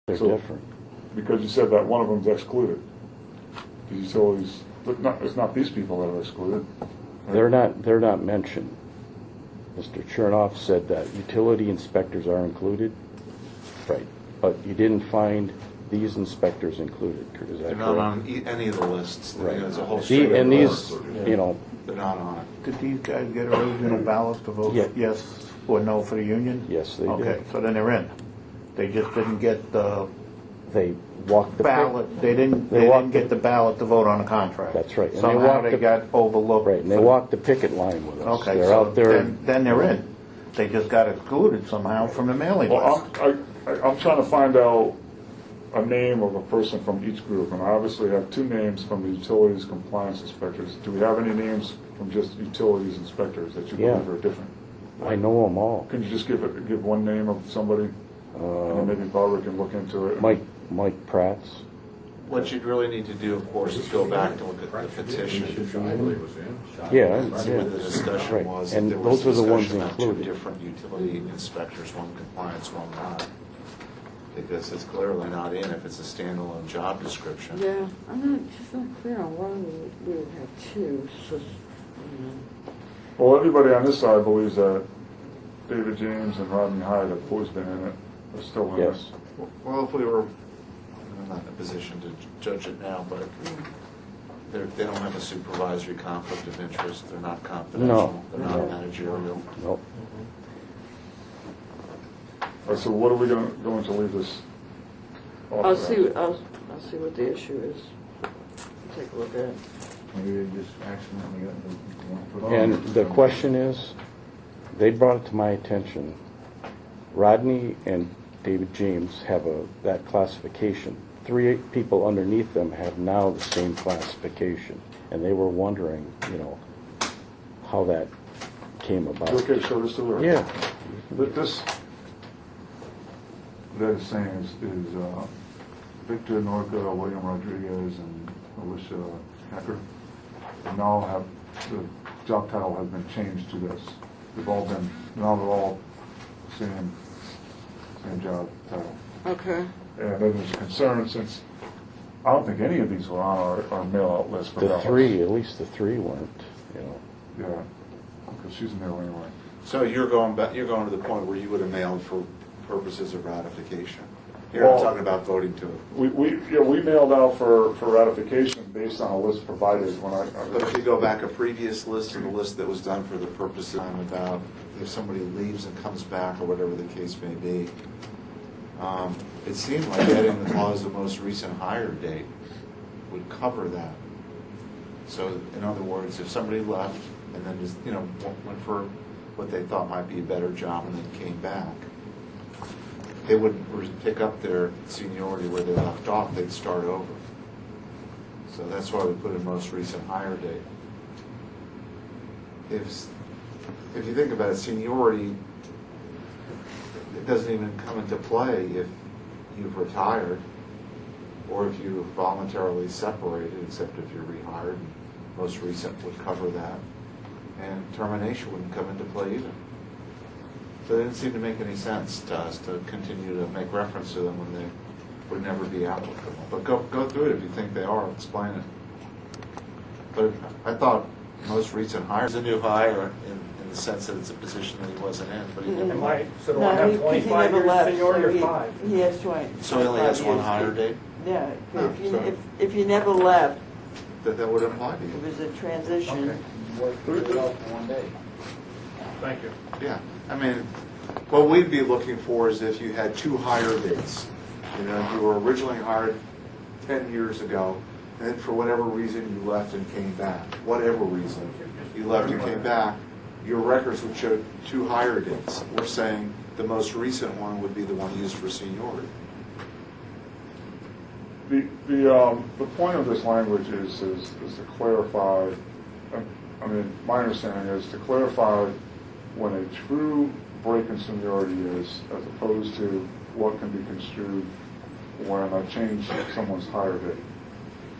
They're different. Because you said that one of them's excluded. The utilities, but it's not these people that are excluded. Right? They're not mentioned. Mr. Chernoff said that utility inspectors are included. Right. But you didn't find these inspectors included. Is that They're correct? not on any of the lists. Right. There's a whole string And of these, lists. you know, They're not on it. Did these guys get original ballots to vote Yeah. yes or no for the union? yes, they Okay, did. so then they're in. They just didn't get the They walked the ballot, they didn't walked get the ballot to vote on the contract. That's right. And they Somehow walked they the- got overlooked. Right, and they walked the picket line with us. Okay, They're so out there. then they're in. They just got excluded somehow from the mailing list. Well, I'm trying to find out a name of a person from each group, and I obviously have two names from the utilities compliance inspectors. Do we have any names from just utilities inspectors that you Yeah. believe are different? I know them all. Can you just give one name of somebody? And then maybe Barbara can look into it. Mike Pratt's. What you'd really need to do, of course, is go back to look at the petition. Yeah, And see what the discussion Right. was. And If there was those are the ones discussion about two included. different utility inspectors, one compliance, one not. Because it's clearly not in if it's a standalone job description. Yeah, I'm just not clear on why we would have two, so, you know. Well, everybody on this side believes that David James and Rodney Hyde have always been in it, are still in it. Yes. Well, if we were, I'm not in a position to judge it now, but they don't have a supervisory conflict of interest. They're not confidential. They're not No. managerial. Nope. All right, so what are we going to leave this off I'll of? I'll see what the issue is. Take a look at it. Maybe they just accidentally got put on. And the question is, they brought it to my attention, Rodney and David James have that classification. 3 people underneath them have now the same classification. And they were wondering, you know, how that came about. Okay, show this to her. Yeah. But this, that is saying is Victor Norca, William Rodriguez, and Alicia Hacker now have, the job title has been changed to this. They've all been, now they're all same job title. Okay. And then there's a concern since, I don't think any of these were on our mail-out list for The ballots. 3, at least the 3 weren't, you know. Yeah, because she's in there anyway. So you're going back, you're going to the point where you would have mailed for purposes of ratification. Here Well, I'm talking about voting to it. We mailed out for ratification based on a list provided when But if you go back a previous list to the list that was done for the purpose of about if somebody leaves and comes back or whatever the case may be, it seemed like adding the clause of most recent hire date would cover that. So in other words, if somebody left and then just, you know, went for what they thought might be a better job and then came back, they wouldn't pick up their seniority where they left off, they'd start over. So that's why we put in most recent hire date. If you think about it, seniority, it doesn't even come into play if you've retired or if you voluntarily separated, except if you're rehired. And most recent would cover that. And termination wouldn't come into play either. So it didn't seem to make any sense to us to continue to make reference to them when they would never be applicable. But go through it if you think they are, explain it. But I thought most recent hire is a new hire in the sense that it's a position that he wasn't in, but he never. So do I No, have he 25 never years left, seniority so or he- 5? He has 20. So he only has one 25 hire years. date? Yeah, Oh, if you, so- if you never left, That would apply to it you. was a transition. Thank you. Yeah, I mean, what we'd be looking for is if you had 2 hire dates. You know, you were originally hired 10 years ago, and then for whatever reason you left and came back. Whatever reason you left and came back, your records would show 2 hire dates. We're saying the most recent one would be the one used for seniority. The point of this language is to clarify, I mean, my understanding is to clarify when a true break in seniority is, as opposed to what can be construed when I change someone's hire date.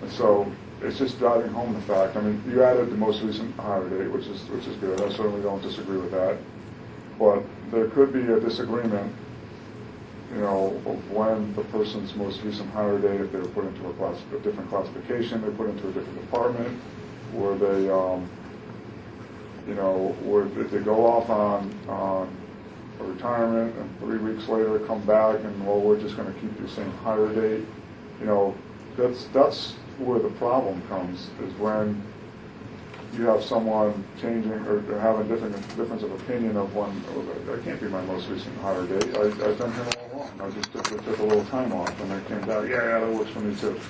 And so it's just driving home the fact, I mean, you added the most recent hire date, which is good. I certainly don't disagree with that. But there could be a disagreement you know, of when the person's most recent hire date, if they were put into a different classification, they put into a different department, were they, you know, did they go off on a retirement and 3 weeks later come back and, well, we're just going to keep your same hire date? You know, that's where the problem comes, is when you have someone changing or having difference of opinion of when, oh, that can't be my most recent hire date. I've been here all along. I just took a little time off and I came back. Yeah, that works for me too.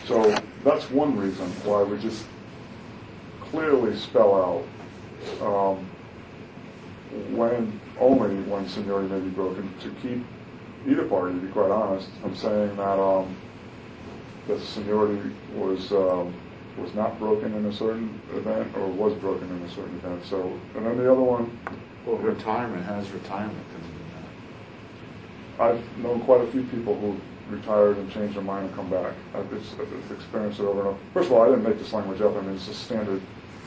So that's one reason why we just clearly spell out only when seniority may be broken, to keep either party, to be quite honest, from saying that that seniority was not broken in a certain event or was broken in a certain event. So, and then the other one, Well, retirement has retirement. I've known quite a few people who retired and changed their mind and come back. I've experienced it over and over. First of all, I didn't make this language up. I mean, it's a standard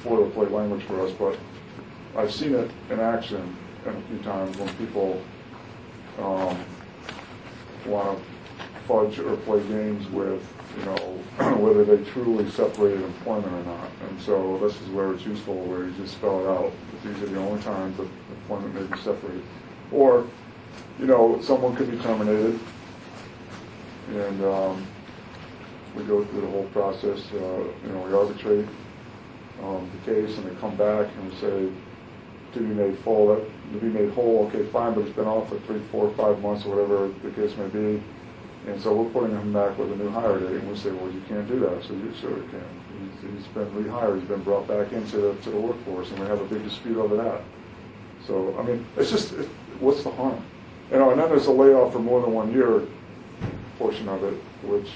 boilerplate language for us, but I've seen it in action a few times when people want to fudge or play games with, you know, whether they truly separated employment or not. And so this is where it's useful, where you just spell it out. These are the only times that employment may be separated. Or, you know, someone could be terminated, and we go through the whole process. You know, we arbitrate the case, and they come back and we say, to be made full, to be made whole, okay, fine, but it's been off for 3, 4, 5 months, or whatever the case may be. And so we're putting him back with a new hire date, and we say, well, you can't do that. So you sure can. He's been rehired. He's been brought back into the workforce, and we have a big dispute over that. So, I mean, it's just, what's the harm? You know, and then there's a layoff for more than 1 year portion of it, which,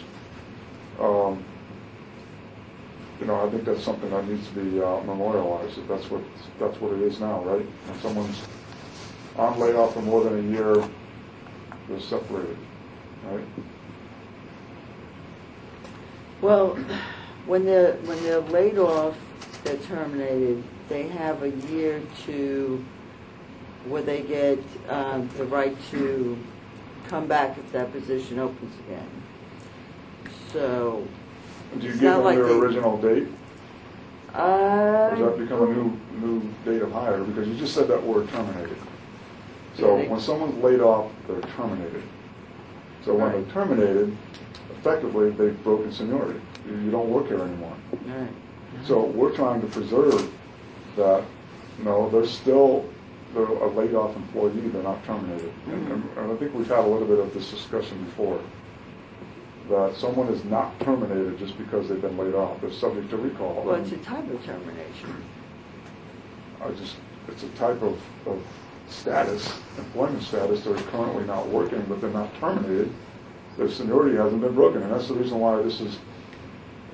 you know, I think that's something that needs to be memorialized. If that's what it is now, right? When someone's on layoff for more than a year, they're separated. Right. Well, when they're laid off, they're terminated, they have a year to, where they get the right to come back if that position opens again. So, Do you it's give not them like their they- original date? Or does that become a new date of hire? Because you just said that word, terminated. So Yeah, when someone's laid off, they're terminated. So when Right. they're terminated, effectively, they've broken seniority. You don't work here anymore. Right. So we're trying to preserve that, no, they're a laid off employee, they're not terminated. And I think we've had a little bit of this discussion before, that someone is not terminated just because they've been laid off. They're subject to recall. Well, it's a type of termination. It's a type of status, employment status. They're currently not working, but they're not terminated. Their seniority hasn't been broken, and that's the reason why this is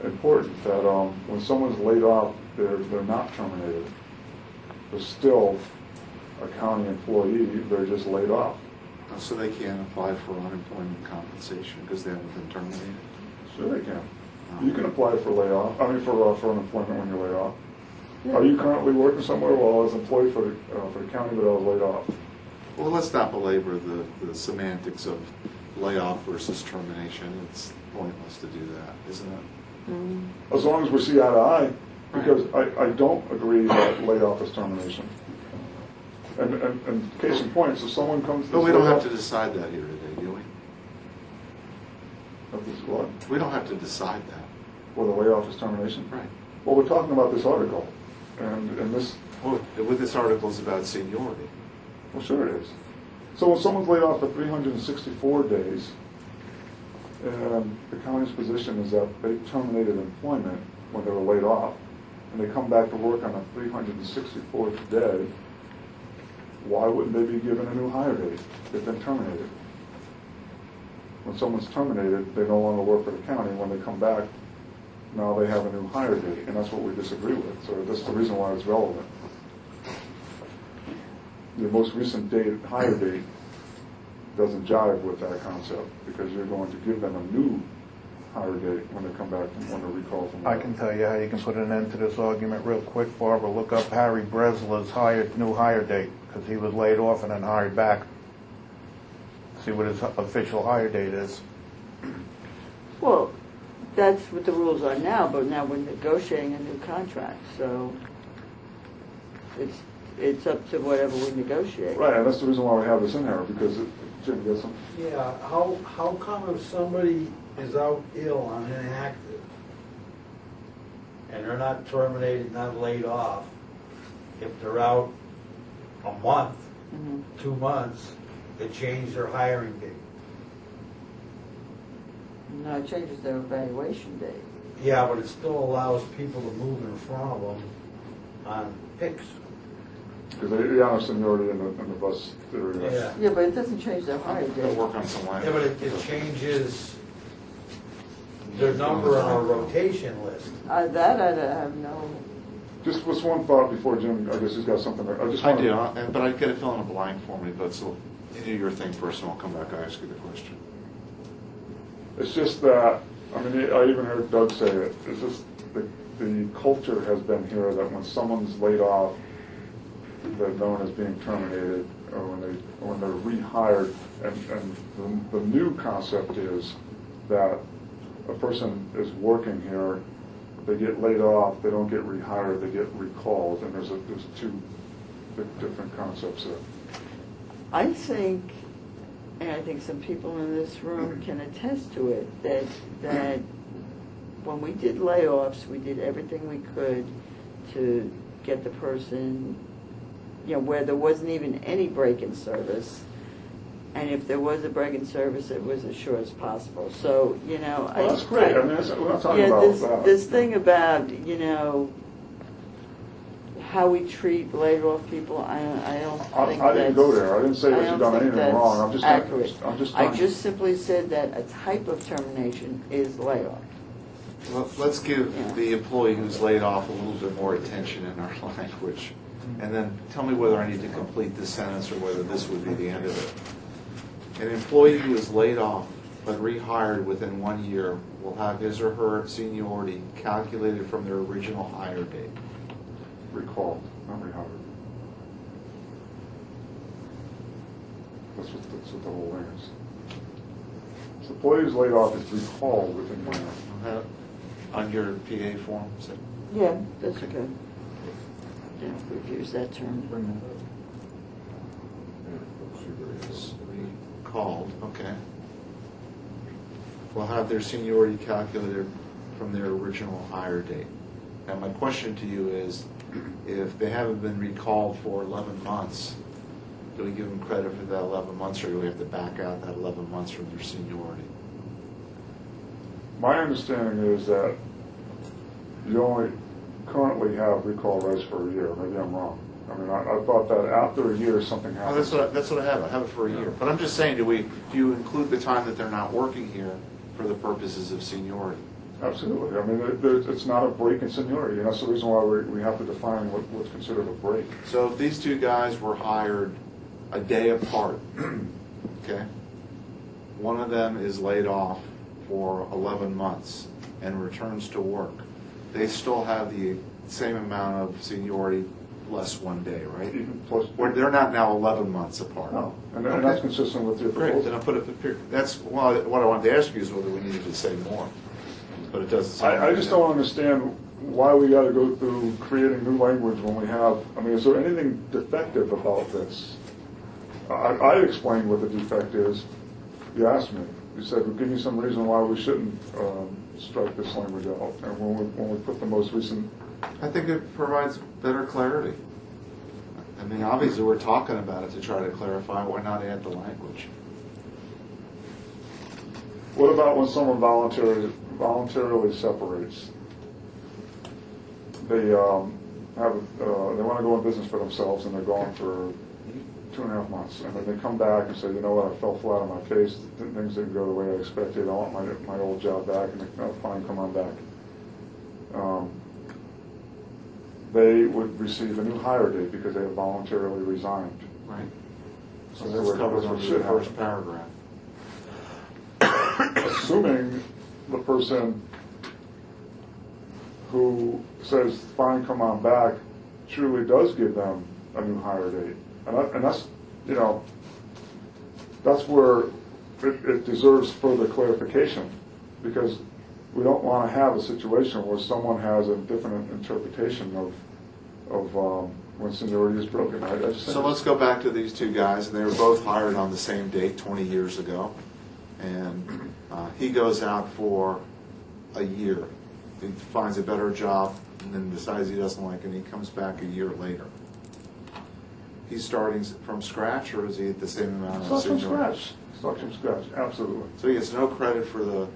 important, that when someone's laid off, they're not terminated. They're still a county employee, they're just laid off. So they can't apply for unemployment compensation because they haven't been terminated? Sure they can. You can apply for for unemployment when you're laid off. Are you currently working somewhere? Well, I was employed for the county, but I was laid off. Well, let's not belabor the semantics of layoff versus termination. It's pointless to do that, isn't it? As long as we see eye to eye, because I don't agree that layoff is termination. And case in point, so someone comes to But we don't have to decide that here today, do we? Of this what? We don't have to decide that. Well, the layoff is termination? Right. Well, we're talking about this article, and this, Well, with this article is about seniority. well, sure it is. So when someone's laid off for 364 days, and the county's position is that they terminated employment when they were laid off, and they come back to work on a 364th day, why wouldn't they be given a new hire date? They've been terminated. When someone's terminated, they no longer work for the county. When they come back, now they have a new hire date, and that's what we disagree with. So that's the reason why it's relevant. The most recent hire date doesn't jive with that concept, because you're going to give them a new hire date when they come back when they recall from work. I can tell you how you can put an end to this argument real quick, Barbara. Look up Harry Breslau's new hire date, because he was laid off and then hired back. See what his official hire date is. Well, that's what the rules are now, but now we're negotiating a new contract, so it's up to whatever we negotiate. Right, and that's the reason why we have this in here, because Jim, you got some? Yeah, how come if somebody is out ill and inactive, and they're not terminated, not laid off, if they're out a month, Mhm. 2 months, they change their hiring date? No, it changes their evaluation date. Yeah, but it still allows people to move in front of them on picks. Because they honor seniority in the bus area. Yeah. Yeah, but it doesn't change their hire They'll date. work on some Yeah, language. but it changes their number on our rotation list. That I have no, Just one thought before Jim, I guess he's got something. I do, but I get it fill in a blank for me, but so you do your thing first and I'll come back and ask you the question. It's just that, I mean, I even heard Doug say it, it's just the culture has been here that when someone's laid off, they're known as being terminated, or when they're rehired, and the new concept is that a person is working here, they get laid off, they don't get rehired, they get recalled, and there's two different concepts there. I think, and I think some people in this room can attest to it, that when we did layoffs, we did everything we could to get the person, where there wasn't even any break-in service. And if there was a break-in service, it was as short as possible. So, Well, that's great, I mean, we're not talking about that. this thing about, how we treat laid off people, I don't think I didn't go there, I didn't say that I you've don't done think anything that's wrong, I'm just. accurate. I trying- just simply said that a type of termination is layoff. Well, let's give Yeah. the employee who's laid off a little bit more attention in our language. And then tell me whether I need to complete this sentence or whether this would be the end of it. An employee who is laid off but rehired within 1 year will have his or her seniority calculated from their original hire date. Recalled, not rehired. That's what the whole thing is. So employee who's laid off is recalled within 1 year. On your PA form, is it? Yeah, that's good. Yeah, we've used that term. Recalled, okay. Will have their seniority calculated from their original hire date. Now, my question to you is, if they haven't been recalled for 11 months, do we give them credit for that 11 months, or do we have to back out that 11 months from their seniority? My understanding is that you only currently have recall rights for a year. Maybe I'm wrong. I mean, I thought that after a year something Oh, happens. that's what I have. I have it for a year. But I'm just saying, do you include the time that they're not working here for the purposes of seniority? Absolutely. I mean, it's not a break in seniority, and that's the reason why we have to define what's considered a break. So if these two guys were hired a day apart, okay, one of them is laid off for 11 months and returns to work, they still have the same amount of seniority plus 1 day, right? Even plus, Where they're not now 11 months apart. no, and Okay. that's consistent with your Great, then proposal. I'll put it, that's, well, what I wanted to ask you is whether we needed to say more, but it doesn't sound I just don't understand why we got to go through creating new language when we have, I mean, is there anything defective about this? I explained what the defect is. You asked me. You said, well, give me some reason why we shouldn't strike this language out. And when we put the most recent, I think it provides better clarity. I mean, obviously, we're talking about it to try to clarify, why not add the language? what about when someone voluntarily separates? They they want to go in business for themselves and they're gone for 2.5 months, and then they come back and say, you know what, I fell flat on my face, things didn't go the way I expected, I want my old job back, and they, oh, fine, come on back. They would receive a new hire date because they have voluntarily resigned. Right. So That's that's what covered under the should first happen. paragraph. Assuming the person who says, fine, come on back, truly does give them a new hire date. And that's, that's where it deserves further clarification, because we don't want to have a situation where someone has a different interpretation of when seniority is broken. I just think So let's go back to these two guys, and they were both hired on the same date 20 years ago. And he goes out for a year. He finds a better job and then decides he doesn't like it, and he comes back a year later. He's starting from scratch, or is he at the same amount of Start from seniority? scratch. Start from scratch, absolutely. So he gets no credit for the...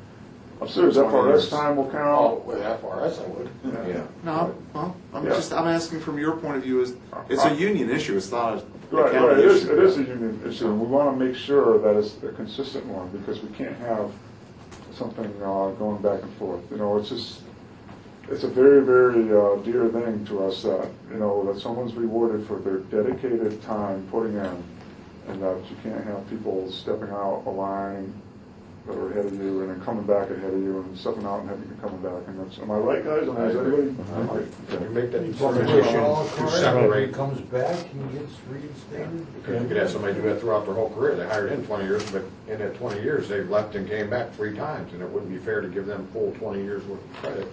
I'm serious, 20 FRS years. time will Oh, count. with FRS I would. Yeah. No, well, I'm Yeah. asking from your point of view, it's a union issue, it's not a Right, county right, it issue. is a union issue, and we want to make sure that it's a consistent one, because we can't have something going back and forth. You know, it's a very, very dear thing to us that, you know, that someone's rewarded for their dedicated time putting in, and that you can't have people stepping out a line that are ahead of you and then coming back ahead of you and stepping out and having you coming back. And that's, am I right, guys? Am I everybody? You make that Well, determination all to cars, when separate. he comes back, he gets reinstated. Because you could have somebody do that throughout their whole career. They hired in 20 years, but in that 20 years, they've left and came back 3 times, and it wouldn't be fair to give them full 20 years worth of credit.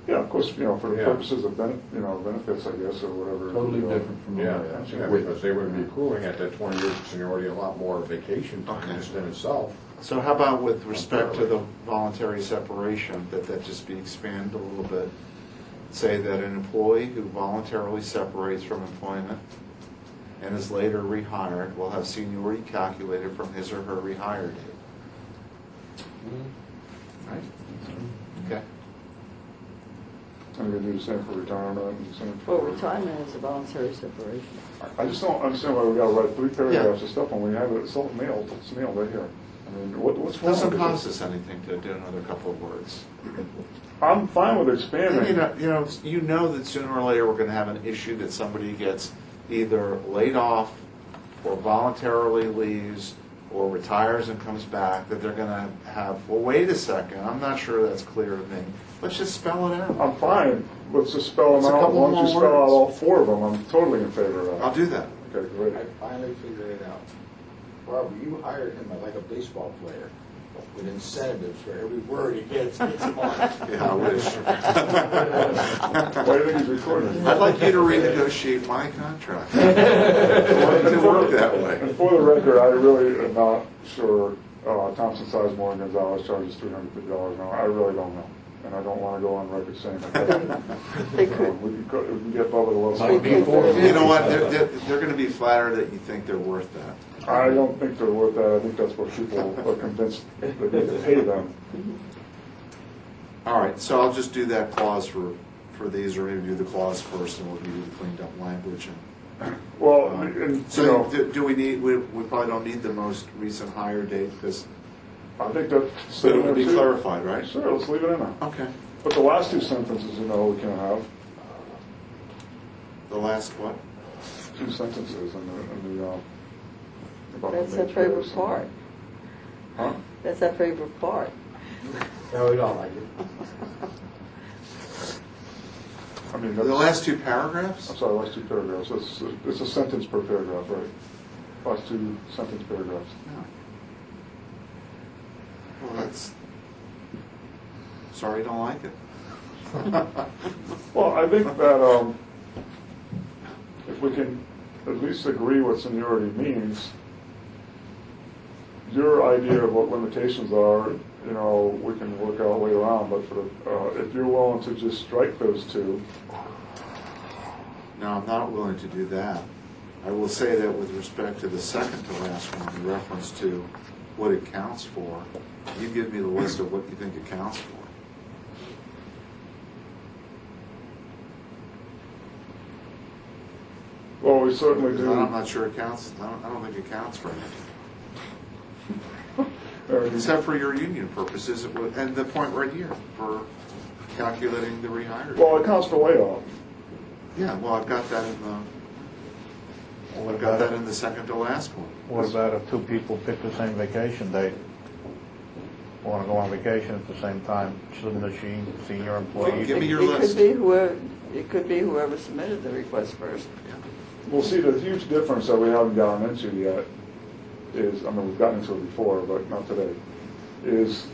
Yeah, of course, you know, for the Yeah. purposes of benefits, I guess, or whatever. Totally you know. different from the Yeah, way I- yeah, because they would be accruing at that 20 years of seniority a lot more vacation time Okay. just in itself. So how about with respect to the voluntary separation, that just be expanded a little bit? Say that an employee who voluntarily separates from employment and is later rehired will have seniority calculated from his or her rehire date. Right? Okay. And we do the same for retirement and the same for. Well, retirement is a voluntary separation. I just don't understand why we gotta write 3 paragraphs of stuff when we have it self-mailed, it's mailed right here. I mean, what's wrong Doesn't with cost this? us anything to do another couple of words. I'm fine with And expanding. you know that sooner or later we're going to have an issue that somebody gets either laid off or voluntarily leaves or retires and comes back, that they're going to have, well, wait a second, I'm not sure that's clear to me. Let's just spell it out. I'm fine, let's just spell It's them a out, as couple long as you more spell out words. all 4 of them, I'm totally in favor of I'll that. do that. Okay, great. I finally figured it out. Barbara, you hired him like a baseball player with incentives for every word he gets him on. Yeah, I wish. Why do you think he's recording? I'd like you to renegotiate my contract. I want it to work that way. And for the record, I really am not sure Thompson Sizemore and Gonzalez charges $350 an hour. I really don't know. And I don't want to go on record saying that. They could. We can get Bubba to look. Might be $450. You know what, they're going to be flattered that you think they're worth that. I don't think they're worth that. I think that's what people are convinced they need to pay them. All right, so I'll just do that clause for these, or maybe do the clause first, and we'll do the cleaned up language. Well, and, you So know, do we need, we probably don't need the most recent hire date, because I think that. so it will be clarified, right? Sure, let's leave it in there. Okay. But the last 2 sentences, you know, we can have The last what? 2 sentences in the about the That's our matrix favorite and- part. Huh? That's our favorite part. No, we don't like it. I mean, The that's, last 2 paragraphs? I'm sorry, last 2 paragraphs. It's a sentence per paragraph, right? Last 2 sentence paragraphs. No. Well, that's, sorry you don't like it. Well, I think that if we can at least agree what seniority means, your idea of what limitations are, you know, we can work out later on, but for the, if you're willing to just strike those 2, No, I'm not willing to do that. I will say that with respect to the second to last one, in reference to what it counts for, you give me the list of what you think it counts for. well, we certainly Because I'm do. not sure it counts, I don't think it counts for anything. uh, Except for your union purposes, and the point right here, for calculating the rehire. Well, it counts for layoff. Yeah, well, I've got that in the, What I've got about that in the second to last one. What about if 2 people pick the same vacation date? Want to go on vacation at the same time, shouldn't the senior employee? Give me your It list. It could be whoever submitted the request first. We'll see the huge difference that we haven't gotten into yet is, I mean, we've gotten into it before, but not today, is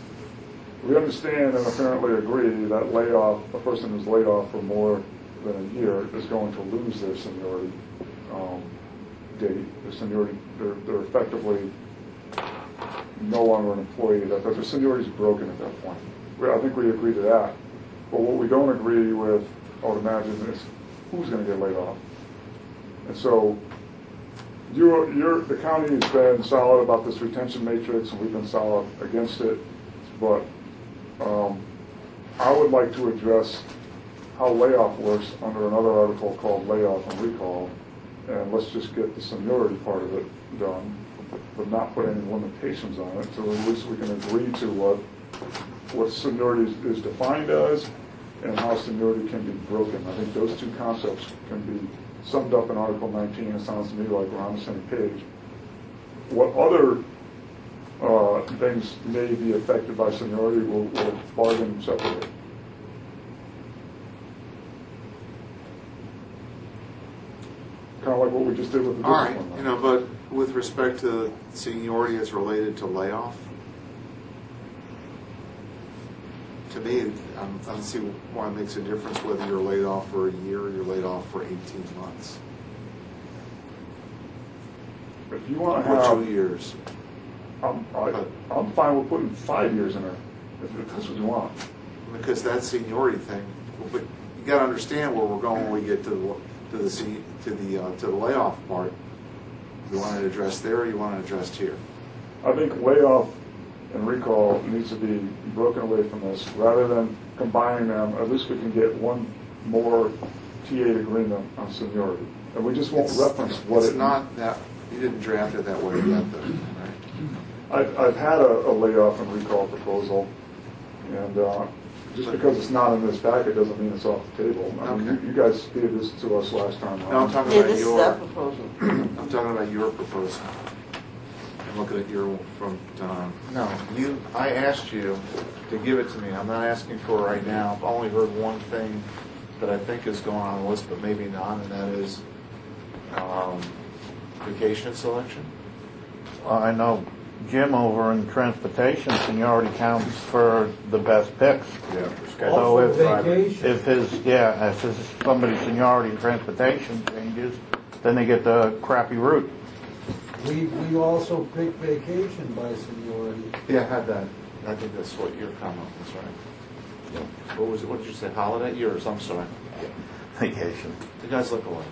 we understand and apparently agree that a person who's laid off for more than a year is going to lose their seniority date. Their seniority, they're effectively no longer an employee. That their seniority is broken at that point. I think we agree to that. But what we don't agree with, I would imagine, is who's going to get laid off. And so the county has been solid about this retention matrix, and we've been solid against it. But I would like to address how layoff works under another article called layoff and recall, and let's just get the seniority part of it done, but not put any limitations on it, so at least we can agree to what seniority is defined as and how seniority can be broken. I think those two concepts can be summed up in Article 19. It sounds to me like we're on the same page. What other things may be affected by seniority will bargain separately. Kind of like what we just did with the All right, discipline. but with respect to seniority as related to layoff, to me, I don't see why it makes a difference whether you're laid off for a year or you're laid off for 18 months. If you want to Or have 2 years. I'm fine with putting 5 years in there, if that's what you want. Because that seniority thing, but you got to understand where we're going when we get to the layoff part. You want it addressed there, or you want it addressed here? I think layoff and recall needs to be broken away from this. Rather than combining them, at least we can get one more TA agreement on seniority. And we just won't reference what it's it... not that, you didn't draft it that way yet, though, right? I've had a layoff and recall proposal, and just because it's not in this packet doesn't mean it's off the table. I mean, Okay. you guys gave this to us last time. No, I'm talking Yeah, about this is your. our proposal. I'm talking about your proposal. I'm looking at your from Don. No, I asked you to give it to me. I'm not asking for it right now. I've only heard one thing that I think is going on the list, but maybe not, and that is vacation selection. I know Jim over in transportation, seniority counts for the best picks. Yeah, for So schedule. Also if, vacation. if his somebody's seniority in transportation changes, then they get the crappy route. We also pick vacation by seniority. Yeah, I had that. I think that's what your comment was, right? What was it? What did you say? Holiday? Yours? I'm sorry. Vacation. You guys look alike.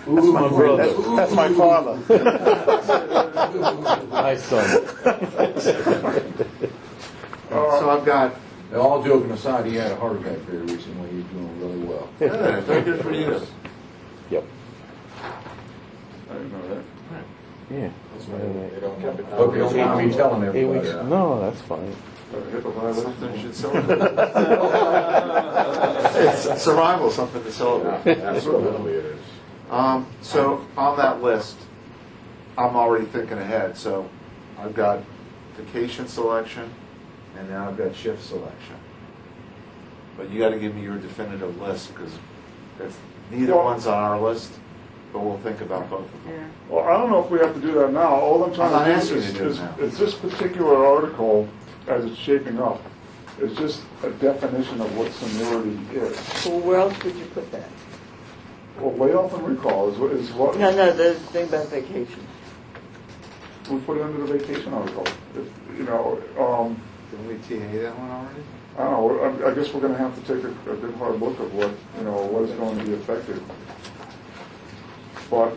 Ooh, my brother. That's my father. My son. So I've got. Now, all joking aside, he had a heart attack very recently. He's doing really well. Yeah, very good for you. Yep. I didn't know that. Yeah. They don't keep it. Hope you don't mind me telling 8 everybody. weeks. No, that's fine. HIPAA violation. Something you should celebrate. It's survival, something to celebrate. Absolutely it is. So on that list, I'm already thinking ahead. So I've got vacation selection, and now I've got shift selection. But you got to give me your definitive list because neither one's on our list. But we'll think about both of them. Yeah. Well, I don't know if we have to do that now. All I'm I'm trying not to asking do you to do it now. is this particular article, as it's shaping up, is just a definition of what seniority is. So where else would you put that? Well, layoff and recall is what No, the thing about vacation. we put under the vacation article. Didn't we TA that one already? I don't know. I guess we're going to have to take a good hard look at what is going to be affected. But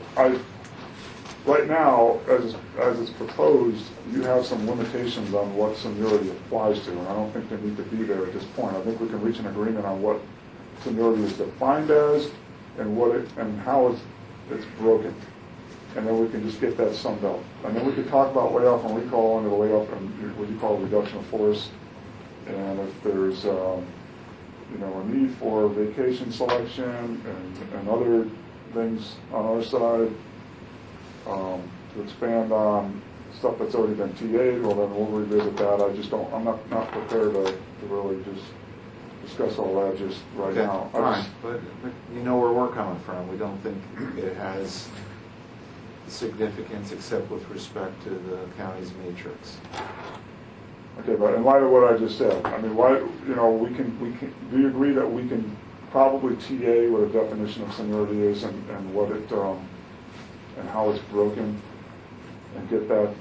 right now, as it's proposed, you have some limitations on what seniority applies to, and I don't think they need to be there at this point. I think we can reach an agreement on what seniority is defined as and how it's broken, and then we can just get that summed up. And then we could talk about layoff and recall under the layoff and what you call reduction of force, and if there's a need for vacation selection and other things on our side to expand on stuff that's already been TA'd, well then we'll revisit that. I'm not prepared to really just discuss all that just right Okay, now. all right, but you know where we're coming from. We don't think it has significance except with respect to the county's matrix. Okay, but in light of what I just said, I mean, why, you know, we can, do you agree that we can probably TA what a definition of seniority is and what it, and how it's broken and get that,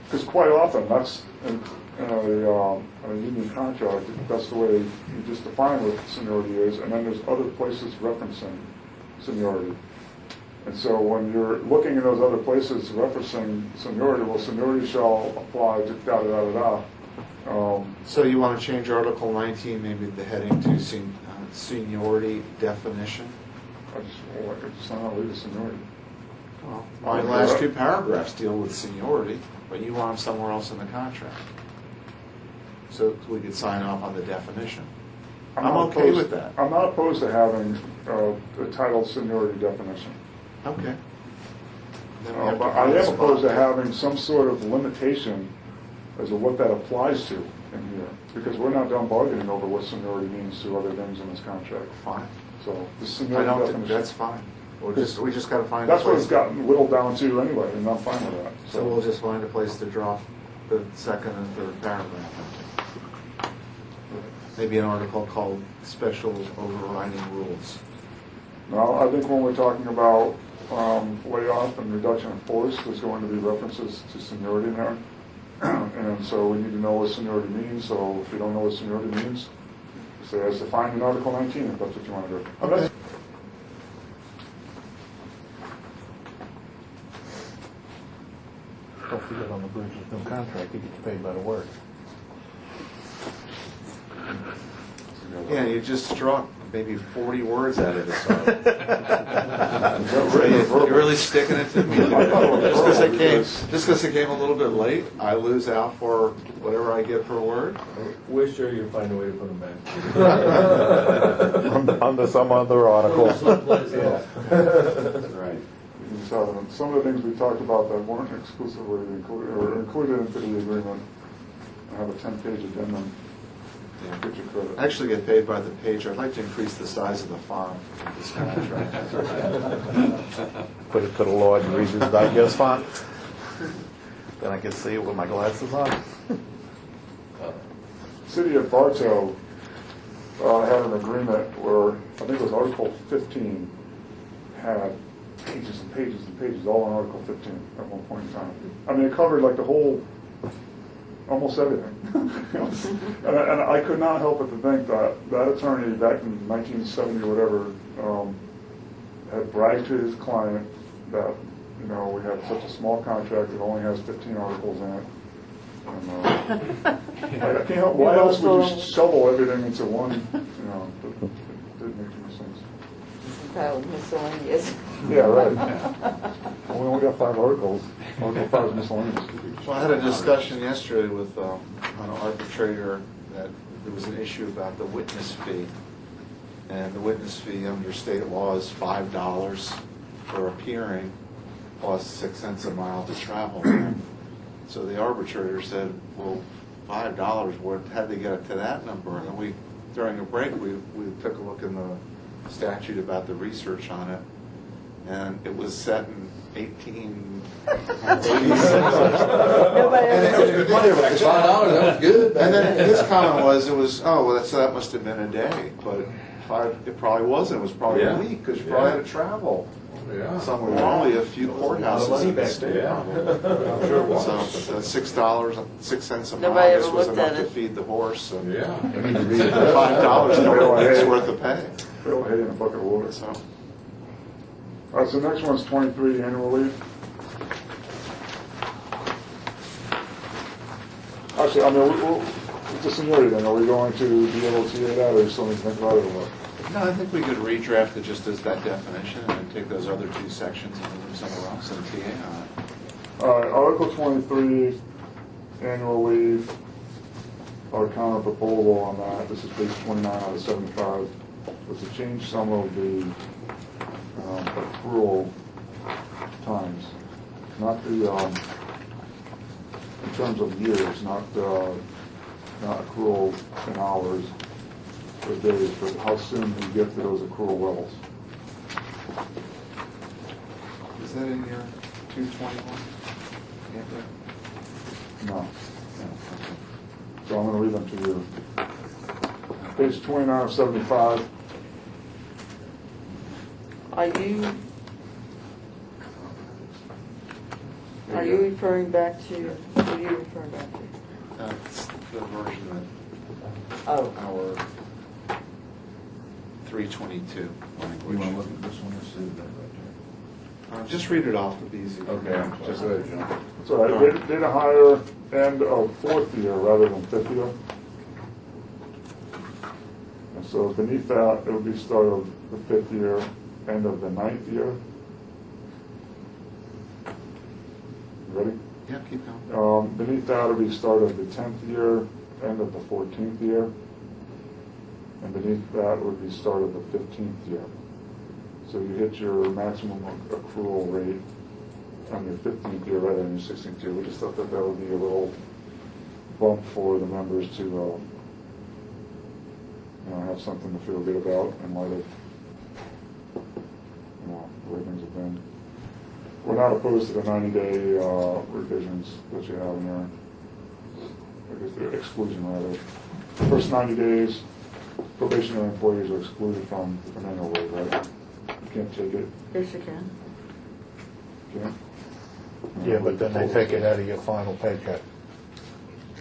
because quite often that's, in a union contract, that's the way you just define what seniority is, and then there's other places referencing seniority. And so when you're looking at those other places referencing seniority, well, seniority shall apply to da-da-da-da-da. So you want to change Article 19, maybe the heading to seniority definition? I just don't know, leave the seniority. Well, my last two paragraphs deal with seniority, but you want them somewhere else in the contract. So we could sign off on the definition. I'm not okay opposed- with that. I'm not opposed to having a titled seniority definition. Okay. Then we have to But I find a am spot. opposed to having some sort of limitation as to what that applies to in here, because we're not done bargaining over what seniority means to other things in this contract. Fine. So the I seniority don't definition. think that's fine. We just got to find. That's a what place. it's gotten whittled down to anyway, and I'm fine with that. So we'll just find a place to drop the second and third paragraph. Maybe an article called Special Overriding Rules. Now, I think when we're talking about layoff and reduction in force, there's going to be references to seniority in there. And so we need to know what seniority means. So if you don't know what seniority means, say as defined in Article 19, if that's what you want to do. Okay. Don't forget on the Bruce's new contract, he gets paid by the word. Yeah, you just struck maybe 40 words out of this article. You're really sticking it to me. Just because it came a little bit late, I lose out for whatever I get per word. We're sure you'll find a way to put them back. Under some other article. Someplace else. Right. So some of the things we talked about that weren't exclusively included or included into the agreement, I have a 10-page addendum. Yeah. Get your credit. I actually get paid by the page. I'd like to increase the size of the font of this contract. Put it to the Lord and read his digest font. Then I can see it with my glasses on. City of Bartow had an agreement where, I think it was Article 15, had pages and pages and pages, all on Article 15 at one point in time. I mean, it covered like the whole, almost everything. and I could not help but to think that that attorney back in 1970 or whatever had bragged to his client that, you know, we have such a small contract that only has 15 articles in it. And, I can't help, why else would you shovel everything into one, you know, it didn't make any sense. Titled miscellaneous. Yeah, right. We only got 5 articles. Article 5 is miscellaneous. So I had a discussion yesterday with an arbitrator that there was an issue about the witness fee. And the witness fee under state law is $5 for appearing plus 6 cents a mile to travel there. So the arbitrator said, well, $5, how'd they get it to that number? And then during a break, we took a look in the statute about the research on it, and it was set in 1886. $5, that was good. And then his comment was, that must have been a day, but it probably wasn't. It was probably a week, because you probably had to travel somewhere. There were only a few courthouses in the state. So $6, 6 cents a mile, I Nobody guess, ever was looked enough at to it. feed the horse. And Yeah. $5 every week's worth of pay. Fill a hay in a bucket of water. So, All right, so the next one's 23, annual leave. Actually, I mean, it's a seniority thing. Are we going to be able to TA that, or still need to think about it, or what? no, I think we could redraft it just as that definition and then take those other 2 sections and move them somewhere else and TA on it. All right, Article 23, annual leave. Our counter proposal on that, this is page 29 out of 75, was to change some of the accrual times. Not the, in terms of years, not accrual in hours or days, but how soon we get to those accrual levels. Is that in your 221? No. No. Okay. So I'm going to read them to you. Page 29 of 75. Are you referring back to, what are you referring back to? That's the version Oh, that our 322 You language. wanna look at this one or see that right there? Just read it off, it'd be easy. Okay, just go ahead, John. So data hire end of 4th year rather than 5th year. And so beneath that, it would be start of the 5th year, end of the 9th year. Ready? Yeah, keep going. Beneath that would be start of the 10th year, end of the 14th year. And beneath that would be start of the 15th year. So you hit your maximum accrual rate on your 15th year rather than your 16th year. We just thought that that would be a little bump for the members to have something to feel good about in light of the way things have been. We're not opposed to the 90-day revisions that you have in there. I guess the exclusion, rather. The first 90 days, probationary employees are excluded from annual leave, right? You can't take it. yes, you can. Can't? Yeah, but then they take it out of your final paycheck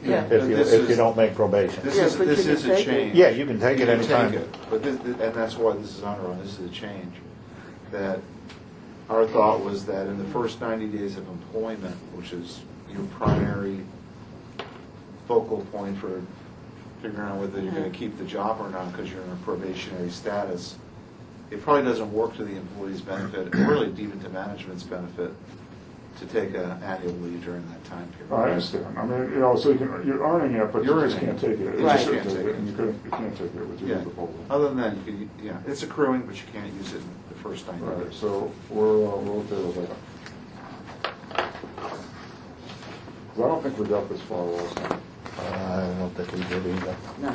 Yeah. if you don't make probation. This Yeah, is, but this you is can a take it. change. Yeah, you can take You it can anytime. take it, but and that's why this is underlined, this is a change. That our thought was that in the first 90 days of employment, which is your primary focal point for figuring out whether you're going to keep the job or not because you're in a probationary status, it probably doesn't work to the employee's benefit, and really even to management's benefit, to take an annual leave during that time period. I understand. I mean, so you're earning it, but you just can't take it. You Right. just Can't take it. and you can't take it with your Yeah. proposal. Other than that, you can, yeah, it's accruing, but you can't use it in the first 90 All right, days. so we're okay with that. 'Cause I don't think we got this far last time. I don't think we did either. No.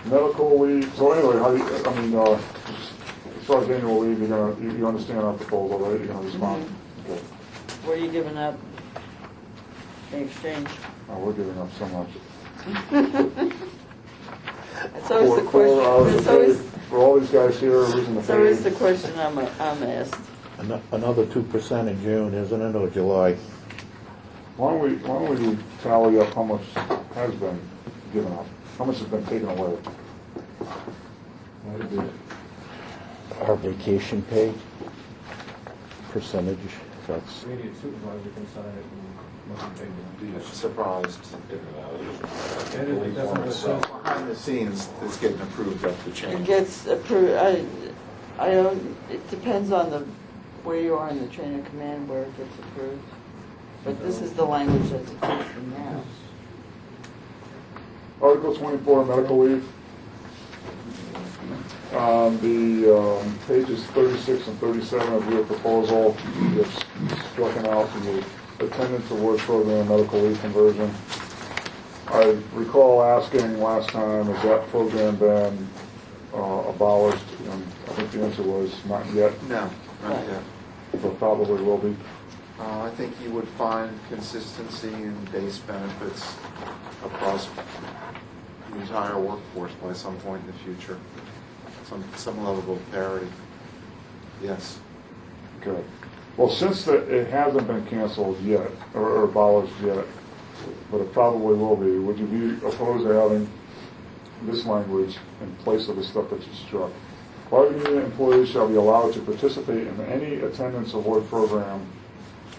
Medical leave, so anyway, as far as annual leave, you understand our proposal, right? You're gonna respond? Okay. What are you giving up in exchange? Oh, we're giving up so much. That's always the 4 hours question, a day for all these guys here, losing the that's always the pay. question I'm asked. Another 2% in June, isn't it, or July? Why don't we tally up how much has been given up? How much has been taken away? Our vacation pay percentage, that's, Immediate supervisor can sign it and must be paid. Surprised. Behind the scenes, it's getting approved up the It chain. gets approved, I don't, it depends on where you are in the chain of command where it gets approved. But this is the language that's approved from now. Article 24, medical leave. The pages 36 and 37 of your proposal, you've struck out the attendance award program medical leave conversion. I recall asking last time, has that program been abolished? And I think the answer was not yet, No, not yet. so probably will be. I think you would find consistency in base benefits across the entire workforce by some point in the future. Some level of parity. Yes. Good. Well, since it hasn't been canceled yet, or abolished yet, but it probably will be, would you be opposed to having this language in place of the stuff that you struck? Bargaining unit employees shall be allowed to participate in any attendance award program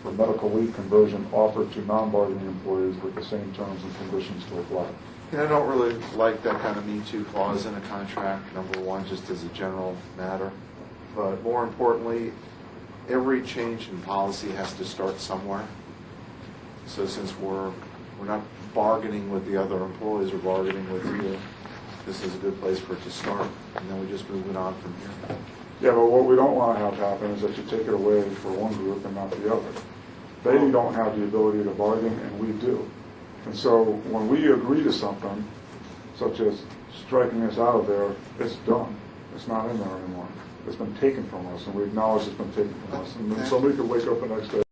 for medical leave conversion offered to non-bargaining employees with the same terms and conditions to apply. I don't really like that kind of Me Too clause in a contract, number one, just as a general matter. But more importantly, every change in policy has to start somewhere. So since we're not bargaining with the other employees, we're bargaining with you, this is a good place for it to start. And then we just move it on from here. Yeah, but what we don't want to have happen is that you take it away for one group and not the other. They don't have the ability to bargain, and we do. And so when we agree to something, such as striking us out of there, it's done. It's not in there anymore. It's been taken from us, and we acknowledge it's been taken from us. And then somebody could wake up the next day